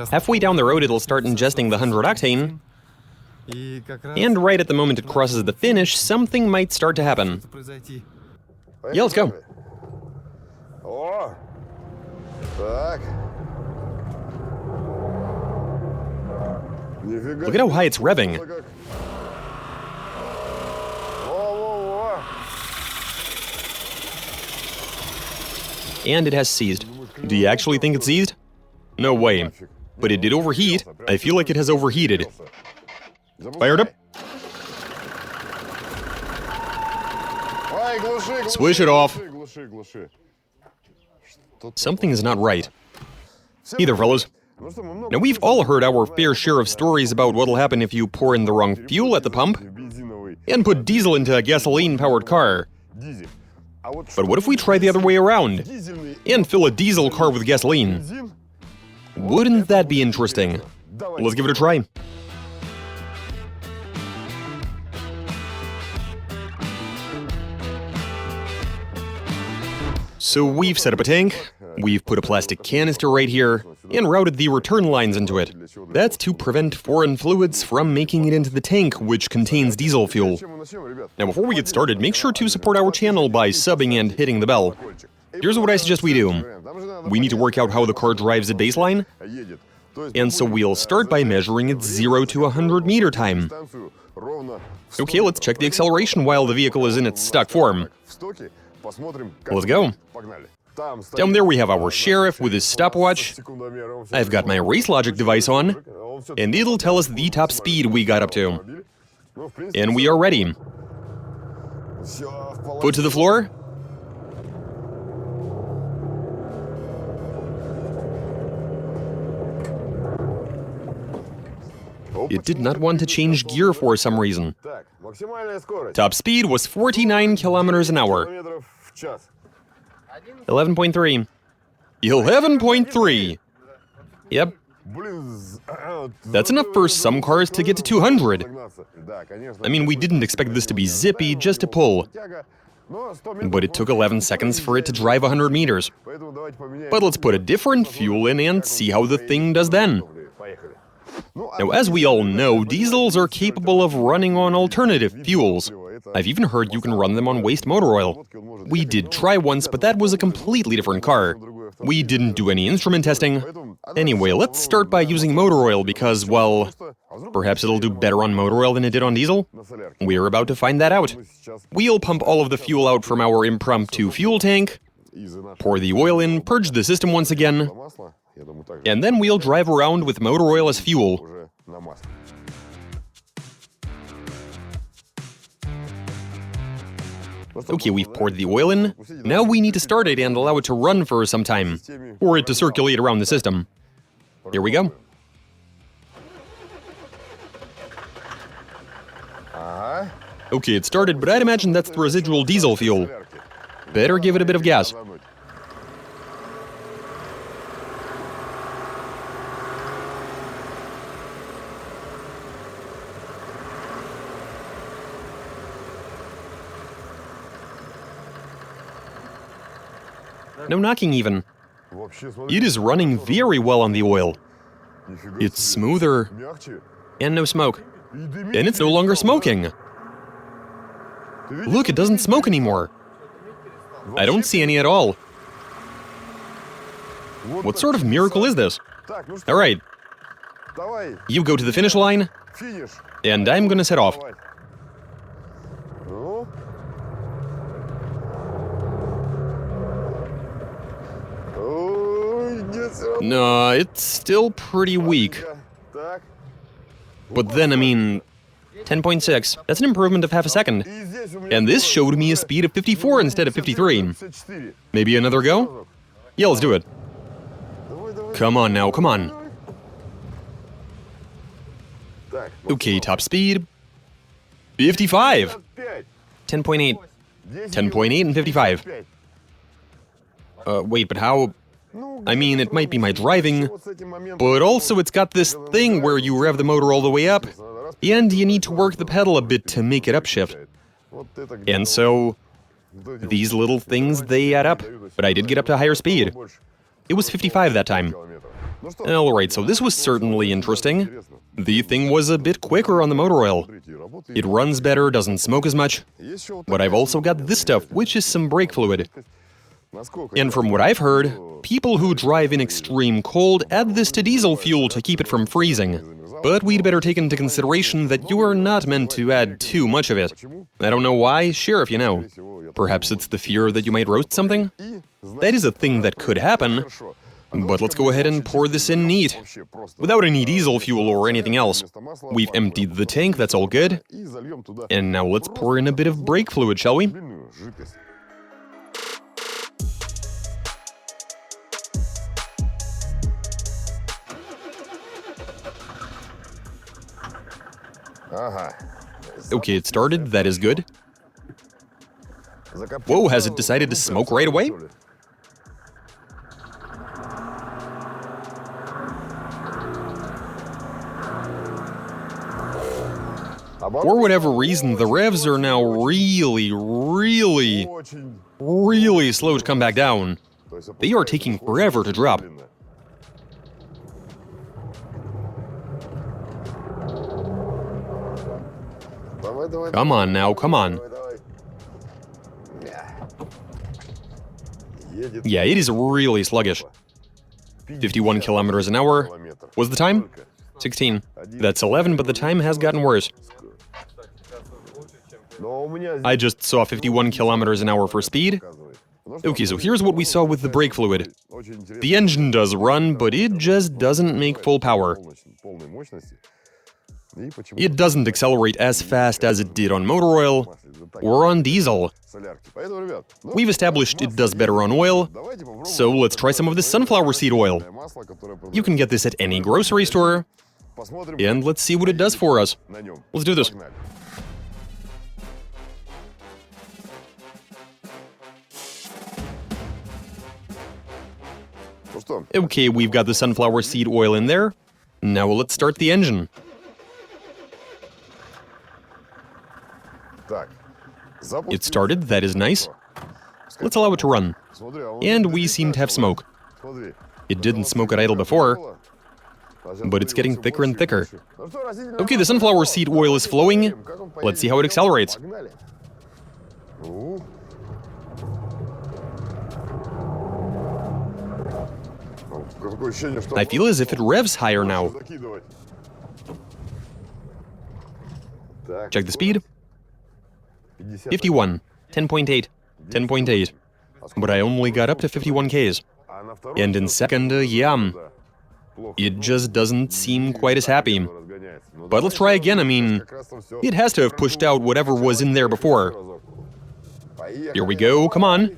Halfway down the road, it'll start ingesting the 100 octane, and right at the moment it crosses the finish, something might start to happen. Yeah, let's go. Look at how high it's revving. And it has seized. Do you actually think it's seized? No way. But it did overheat. I feel like it has overheated. Fired up. Swish it off. Something is not right. Hey there, fellas. Now, we've all heard our fair share of stories about what'll happen if you pour in the wrong fuel at the pump and put diesel into a gasoline-powered car. But what if we try the other way around and fill a diesel car with gasoline? Wouldn't that be interesting? Let's give it a try. So we've set up a tank, we've put a plastic canister right here, and routed the return lines into it. That's to prevent foreign fluids from making it into the tank, which contains diesel fuel. Now, before we get started, make sure to support our channel by subbing and hitting the bell. Here's what I suggest we do. We need to work out how the car drives at baseline, and so we'll start by measuring its 0 to 100 meter time. Okay, let's check the acceleration while the vehicle is in its stock form. Let's go. Down there we have our sheriff with his stopwatch. I've got my race logic device on, and it'll tell us the top speed we got up to. And we are ready. Foot to the floor. It did not want to change gear for some reason. Top speed was 49 kilometers an hour. 11.3. 11.3! Yep. That's enough for some cars to get to 200. I mean, we didn't expect this to be zippy, just to pull. But it took 11 seconds for it to drive 100 meters. But let's put a different fuel in and see how the thing does then. Now, as we all know, diesels are capable of running on alternative fuels. I've even heard you can run them on waste motor oil. We did try once, but that was a completely different car. We didn't do any instrument testing. Anyway, let's start by using motor oil because, well, perhaps it'll do better on motor oil than it did on diesel? We're about to find that out. We'll pump all of the fuel out from our impromptu fuel tank, pour the oil in, purge the system once again, and then we'll drive around with motor oil as fuel. Okay, we've poured the oil in. Now we need to start it and allow it to run for some time, or it to circulate around the system. Here we go. Okay, it started, but I'd imagine that's the residual diesel fuel. Better give it a bit of gas. No knocking even. It is running very well on the oil. It's smoother and no smoke. And it's no longer smoking. Look, it doesn't smoke anymore. I don't see any at all. What sort of miracle is this? All right. You go to the finish line, and I'm gonna set off. No, it's still pretty weak. But then, I mean, 10.6, that's an improvement of half a second. And this showed me a speed of 54 instead of 53. Maybe another go? Yeah, let's do it. Come on now, come on. Okay, top speed. 55! 10.8. 10.8 and 55. Wait, but how... I mean, it might be my driving, but also it's got this thing where you rev the motor all the way up, and you need to work the pedal a bit to make it upshift. And so, these little things, they add up, but I did get up to higher speed. It was 55 that time. Alright, so this was certainly interesting. The thing was a bit quicker on the motor oil. It runs better, doesn't smoke as much. But I've also got this stuff, which is some brake fluid. And from what I've heard, people who drive in extreme cold add this to diesel fuel to keep it from freezing. But we'd better take into consideration that you are not meant to add too much of it. I don't know why, share if you know. Perhaps it's the fear that you might roast something? That is a thing that could happen. But let's go ahead and pour this in neat, without any diesel fuel or anything else. We've emptied the tank, that's all good. And now let's pour in a bit of brake fluid, shall we? Okay, it started, that is good. Whoa, has it decided to smoke right away? For whatever reason, the revs are now really slow to come back down. They are taking forever to drop. Come on now, come on. Yeah, it is really sluggish. 51 kilometers an hour. What's the time? 16. That's 11, but the time has gotten worse. I just saw 51 kilometers an hour for speed. Okay, so here's what we saw with the brake fluid. The engine does run, but it just doesn't make full power. It doesn't accelerate as fast as it did on motor oil or on diesel. We've established it does better on oil, so let's try some of this sunflower seed oil. You can get this at any grocery store, and let's see what it does for us. Let's do this. Okay, we've got the sunflower seed oil in there. Now let's start the engine. It started, that is nice. Let's allow it to run. And we seem to have smoke. It didn't smoke at idle before, but it's getting thicker and thicker. Okay, the sunflower seed oil is flowing. Let's see how it accelerates. I feel as if it revs higher now. Check the speed. 51, 10.8, 10.8. But I only got up to 51 Ks. And in second, yeah, it just doesn't seem quite as happy. But let's try again, I mean, it has to have pushed out whatever was in there before. Here we go, come on.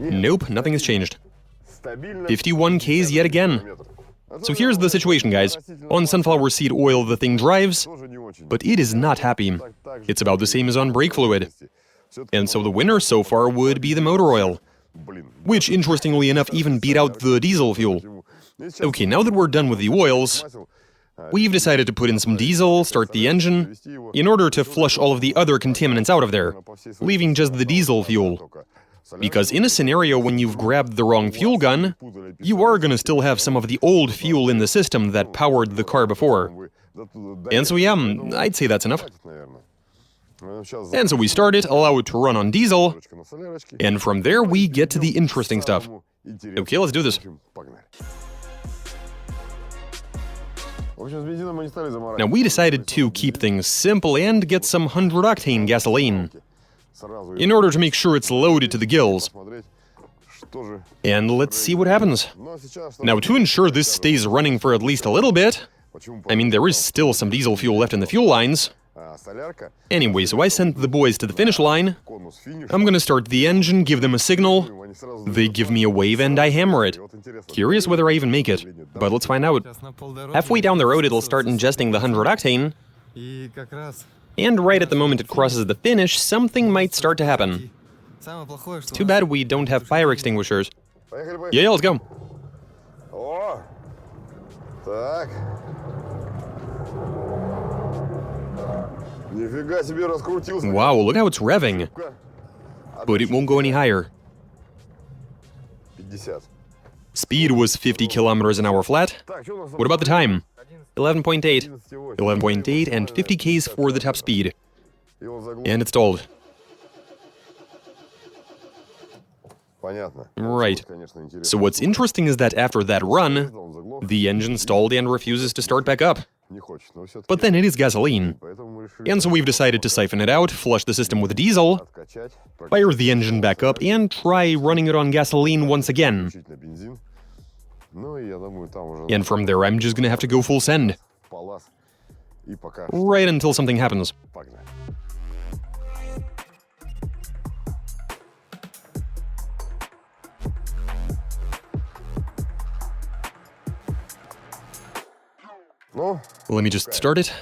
Nope, nothing has changed. 51 Ks yet again. So here's the situation, guys. On sunflower seed oil, the thing drives, but it is not happy. It's about the same as on brake fluid. And so the winner so far would be the motor oil, which, interestingly enough, even beat out the diesel fuel. Okay, now that we're done with the oils, we've decided to put in some diesel, start the engine, in order to flush all of the other contaminants out of there, leaving just the diesel fuel. Because in a scenario when you've grabbed the wrong fuel gun, you are going to still have some of the old fuel in the system that powered the car before. And so yeah, I'd say that's enough. And so we start it, allow it to run on diesel, and from there we get to the interesting stuff. Okay, let's do this. Now we decided to keep things simple and get some 100-octane gasoline, in order to make sure it's loaded to the gills. And let's see what happens. Now, to ensure this stays running for at least a little bit, I mean, there is still some diesel fuel left in the fuel lines. Anyway, so I sent the boys to the finish line. I'm gonna start the engine, give them a signal. They give me a wave and I hammer it. Curious whether I even make it, but let's find out. Halfway down the road, it'll start ingesting the 100-octane. And right at the moment it crosses the finish, something might start to happen. It's too bad we don't have fire extinguishers. Yeah, let's go. Wow, look how it's revving. But it won't go any higher. Speed was 50 kilometers an hour flat. What about the time? 11.8. 11.8 and 50 Ks for the top speed. And it's stalled. Right. So what's interesting is that after that run, the engine stalled and refuses to start back up. But then it is gasoline. And so we've decided to siphon it out, flush the system with diesel, fire the engine back up, and try running it on gasoline once again. And from there, I'm just gonna have to go full send. Right until something happens. Let me just start it.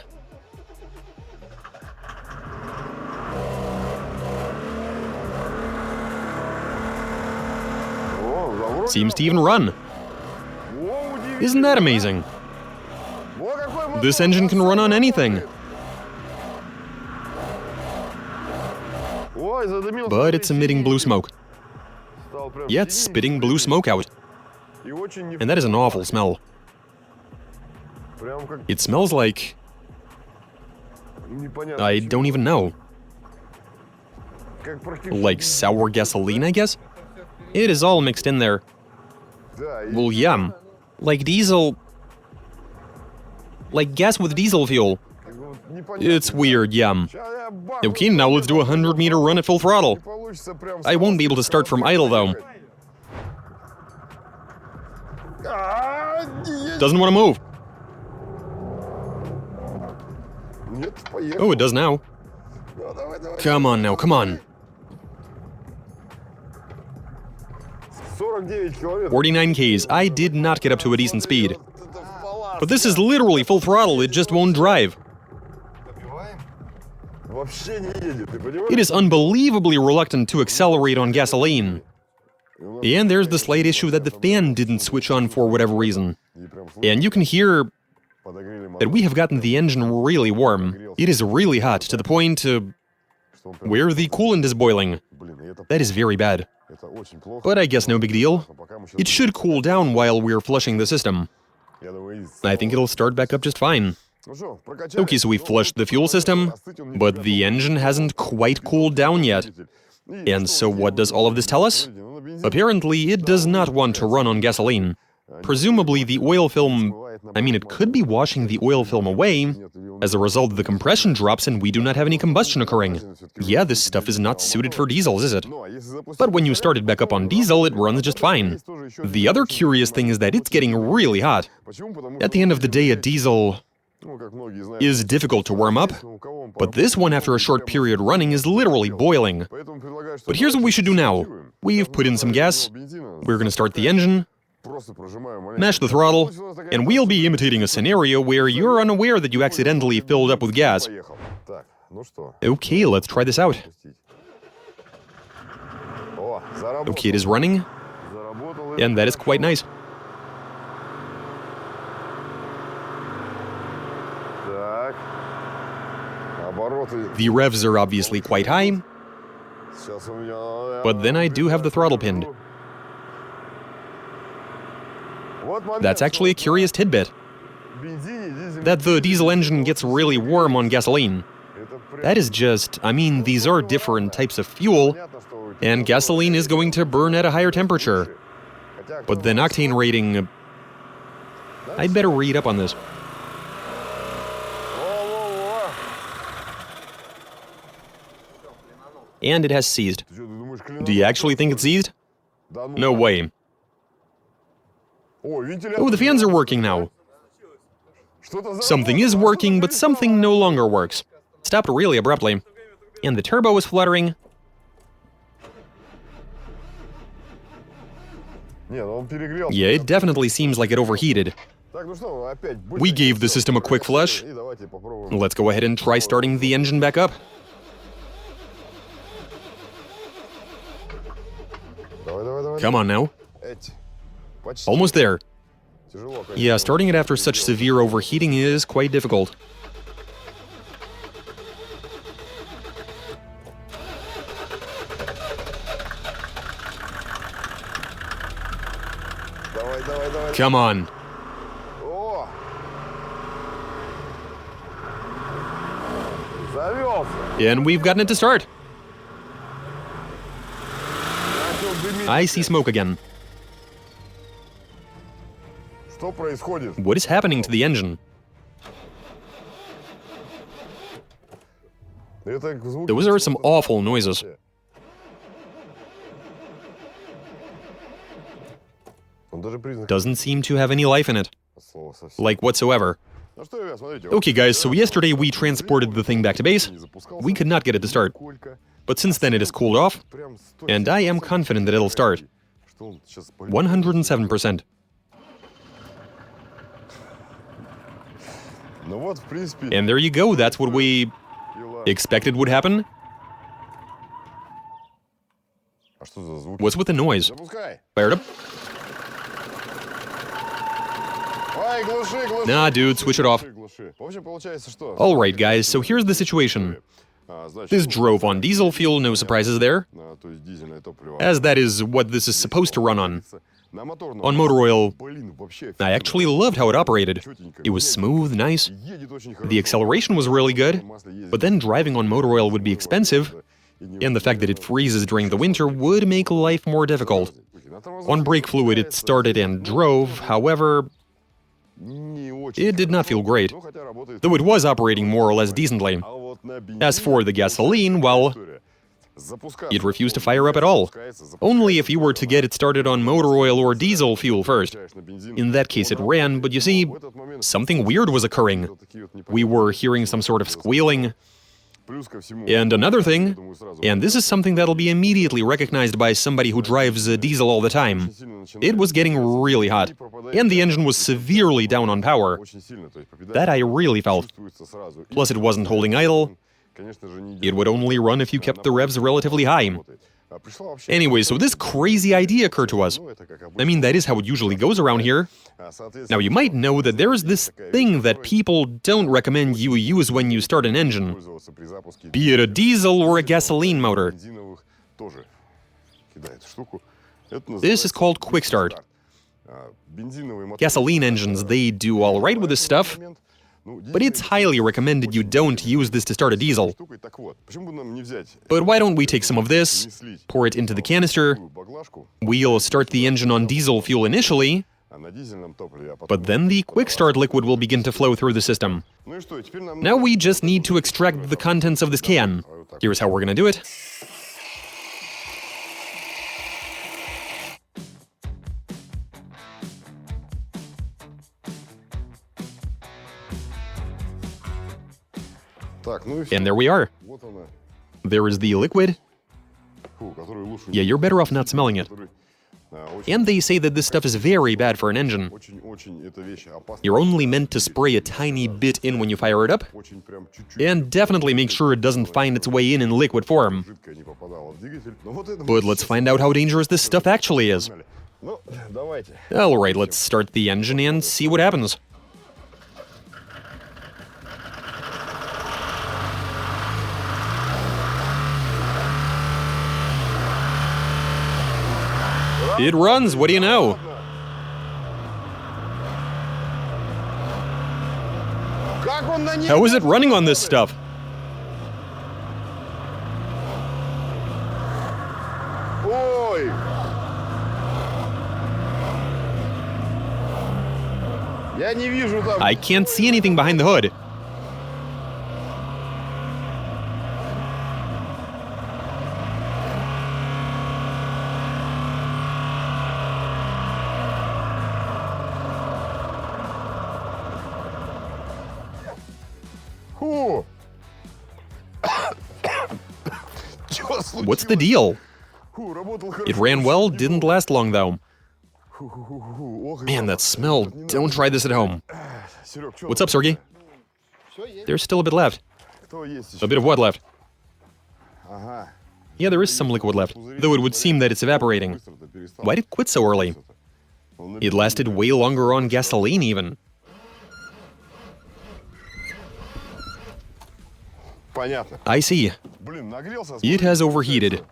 Seems to even run. Isn't that amazing? This engine can run on anything. But it's emitting blue smoke. Yeah, it's spitting blue smoke out. And that is an awful smell. It smells like... I don't even know. Like sour gasoline, I guess? It is all mixed in there. Well, yeah. Like diesel... Like gas with diesel fuel. It's weird, yeah. Okay, now let's do a 100-meter run at full throttle. I won't be able to start from idle, though. Doesn't want to move. Oh, it does now. Come on now, come on. 49 Ks. I did not get up to a decent speed. But this is literally full throttle, it just won't drive. It is unbelievably reluctant to accelerate on gasoline. And there's the slight issue that the fan didn't switch on for whatever reason. And you can hear that we have gotten the engine really warm. It is really hot, to the point where the coolant is boiling. That is very bad. But I guess no big deal. It should cool down while we're flushing the system. I think it'll start back up just fine. Okay, so we flushed the fuel system, but the engine hasn't quite cooled down yet. And so what does all of this tell us? Apparently, it does not want to run on gasoline. Presumably, the oil film... I mean, it could be washing the oil film away. As a result, the compression drops and we do not have any combustion occurring. Yeah, this stuff is not suited for diesels, is it? But when you start it back up on diesel, it runs just fine. The other curious thing is that it's getting really hot. At the end of the day, a diesel is difficult to warm up, but this one, after a short period running, is literally boiling. But here's what we should do now. We've put in some gas, we're gonna start the engine, mash the throttle, and we'll be imitating a scenario where you're unaware that you accidentally filled up with gas. Okay, let's try this out. Okay, it is running, and that is quite nice. The revs are obviously quite high, but then I do have the throttle pinned. That's actually a curious tidbit. That the diesel engine gets really warm on gasoline. That is just, I mean, these are different types of fuel, and gasoline is going to burn at a higher temperature. But then octane rating... I'd better read up on this. And it has seized. Do you actually think it's seized? No way. Oh, the fans are working now. Something is working, but something no longer works. Stopped really abruptly. And the turbo is fluttering. Yeah, it definitely seems like it overheated. We gave the system a quick flush. Let's go ahead and try starting the engine back up. Come on now. Almost there. Yeah, starting it after such severe overheating is quite difficult. Come on. And we've gotten it to start. I see smoke again. What is happening to the engine? Those are some awful noises. Doesn't seem to have any life in it. Like whatsoever. Okay guys, so yesterday we transported the thing back to base. We could not get it to start. But since then it has cooled off, and I am confident that it'll start. 107%. And there you go, that's what we expected would happen. What's with the noise? Fire it up. Nah, dude, switch it off. Alright, guys, so here's the situation. This drove on diesel fuel, no surprises there, as that is what this is supposed to run on. On motor oil, I actually loved how it operated. It was smooth, nice. The acceleration was really good, but then driving on motor oil would be expensive, and the fact that it freezes during the winter would make life more difficult. On brake fluid, it started and drove, however, it did not feel great, though it was operating more or less decently. As for the gasoline, well, it refused to fire up at all. Only if you were to get it started on motor oil or diesel fuel first. In that case it ran, but you see, something weird was occurring. We were hearing some sort of squealing. And another thing, and this is something that'll be immediately recognized by somebody who drives a diesel all the time, it was getting really hot, and the engine was severely down on power. That I really felt. Plus it wasn't holding idle. It would only run if you kept the revs relatively high. Anyway, so this crazy idea occurred to us. I mean, that is how it usually goes around here. Now, you might know that there is this thing that people don't recommend you use when you start an engine, be it a diesel or a gasoline motor. This is called quick start. Gasoline engines, they do all right with this stuff, but it's highly recommended you don't use this to start a diesel. But why don't we take some of this, pour it into the canister, we'll start the engine on diesel fuel initially, but then the quick start liquid will begin to flow through the system. Now we just need to extract the contents of this can. Here's how we're gonna do it. And there we are. There is the liquid. Yeah, you're better off not smelling it. And they say that this stuff is very bad for an engine. You're only meant to spray a tiny bit in when you fire it up, and definitely make sure it doesn't find its way in liquid form. But let's find out how dangerous this stuff actually is. Alright, let's start the engine and see what happens. It runs, what do you know? How is it running on this stuff? I can't see anything behind the hood. What's the deal? It ran well, didn't last long though. Man, that smell. Don't try this at home. What's up, Sergey? There's still a bit left. A bit of what left? Yeah, there is some liquid left, though it would seem that it's evaporating. Why did it quit so early? It lasted way longer on gasoline even. I see. It has overheated.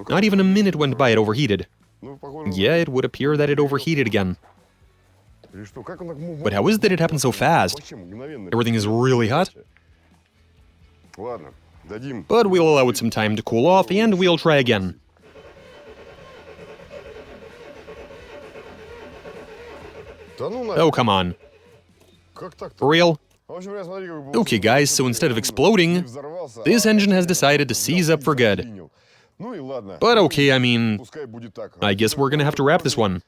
Not even a minute went by it overheated. Yeah, it would appear that it overheated again. But how is it that it happened so fast? Everything is really hot? But we'll allow it some time to cool off, and we'll try again. Oh, come on. For real? Okay, guys, so instead of exploding, this engine has decided to seize up for good. But okay, I mean, I guess we're gonna have to wrap this one.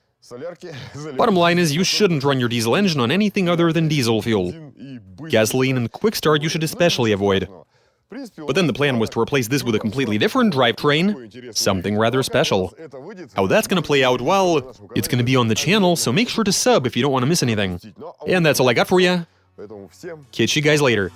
Bottom line is, you shouldn't run your diesel engine on anything other than diesel fuel. Gasoline and quick start you should especially avoid. But then the plan was to replace this with a completely different drivetrain, something rather special. How that's gonna play out, well, it's gonna be on the channel, so make sure to sub if you don't want to miss anything. And that's all I got for you. Catch you guys later.